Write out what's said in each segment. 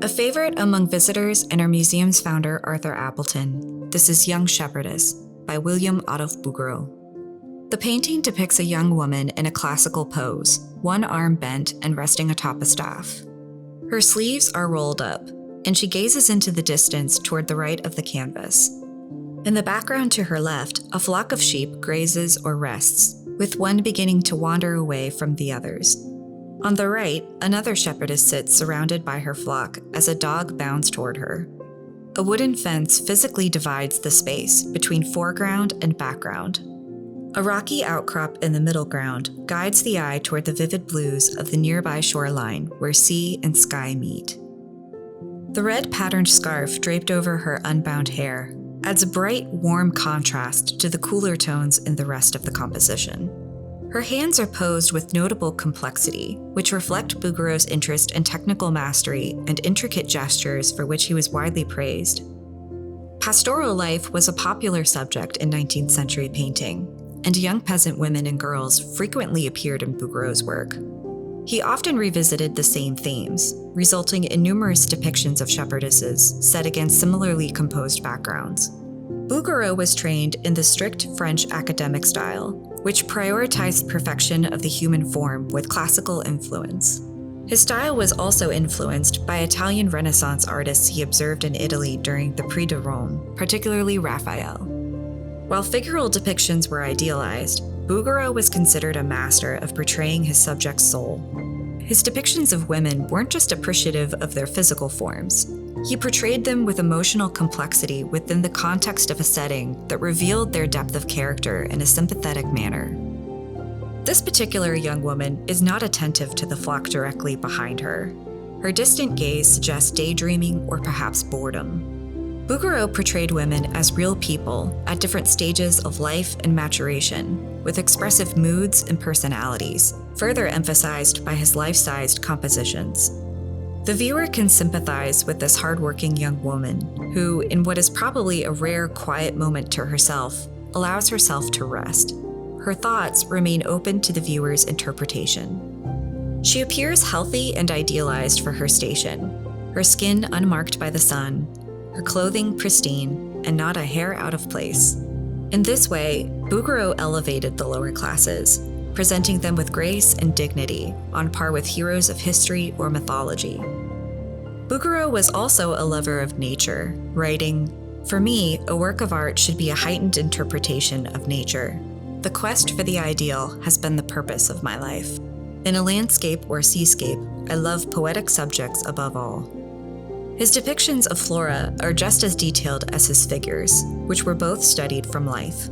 A favorite among visitors and our museum's founder, Arthur Appleton, this is Young Shepherdess by William-Adolphe Bouguereau. The painting depicts a young woman in a classical pose, one arm bent and resting atop a staff. Her sleeves are rolled up, and she gazes into the distance toward the right of the canvas. In the background to her left, a flock of sheep grazes or rests, with one beginning to wander away from the others. On the right, another shepherdess sits surrounded by her flock as a dog bounds toward her. A wooden fence physically divides the space between foreground and background. A rocky outcrop in the middle ground guides the eye toward the vivid blues of the nearby shoreline where sea and sky meet. The red patterned scarf draped over her unbound hair adds a bright, warm contrast to the cooler tones in the rest of the composition. Her hands are posed with notable complexity, which reflect Bouguereau's interest in technical mastery and intricate gestures for which he was widely praised. Pastoral life was a popular subject in 19th century painting, and young peasant women and girls frequently appeared in Bouguereau's work. He often revisited the same themes, resulting in numerous depictions of shepherdesses set against similarly composed backgrounds. Bouguereau was trained in the strict French academic style, which prioritized perfection of the human form with classical influence. His style was also influenced by Italian Renaissance artists he observed in Italy during the Prix de Rome, particularly Raphael. While figural depictions were idealized, Bouguereau was considered a master of portraying his subject's soul. His depictions of women weren't just appreciative of their physical forms. He portrayed them with emotional complexity within the context of a setting that revealed their depth of character in a sympathetic manner. This particular young woman is not attentive to the flock directly behind her. Her distant gaze suggests daydreaming or perhaps boredom. Bouguereau portrayed women as real people at different stages of life and maturation, with expressive moods and personalities, further emphasized by his life-sized compositions. The viewer can sympathize with this hardworking young woman who, in what is probably a rare, quiet moment to herself, allows herself to rest. Her thoughts remain open to the viewer's interpretation. She appears healthy and idealized for her station, her skin unmarked by the sun, her clothing pristine, and not a hair out of place. In this way, Bouguereau elevated the lower classes, presenting them with grace and dignity, on par with heroes of history or mythology. Bouguereau was also a lover of nature, writing, "For me, a work of art should be a heightened interpretation of nature. The quest for the ideal has been the purpose of my life. In a landscape or seascape, I love poetic subjects above all." His depictions of flora are just as detailed as his figures, which were both studied from life.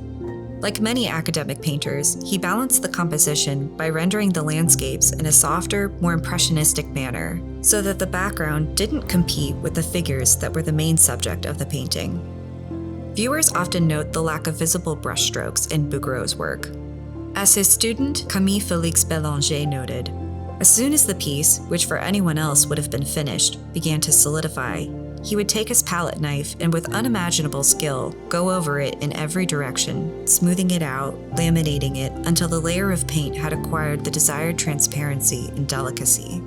Like many academic painters, he balanced the composition by rendering the landscapes in a softer, more impressionistic manner, so that the background didn't compete with the figures that were the main subject of the painting. Viewers often note the lack of visible brushstrokes in Bouguereau's work. As his student Camille Félix Bélanger noted, as soon as the piece, which for anyone else would have been finished, began to solidify, he would take his palette knife and with unimaginable skill go over it in every direction, smoothing it out, laminating it until the layer of paint had acquired the desired transparency and delicacy.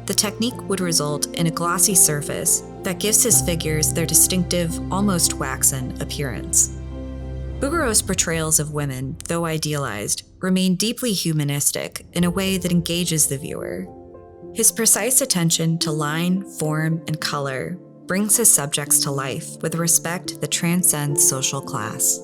The technique would result in a glossy surface that gives his figures their distinctive, almost waxen appearance. Bouguereau's portrayals of women, though idealized, remain deeply humanistic in a way that engages the viewer. His precise attention to line, form, and color brings his subjects to life with a respect that transcends social class.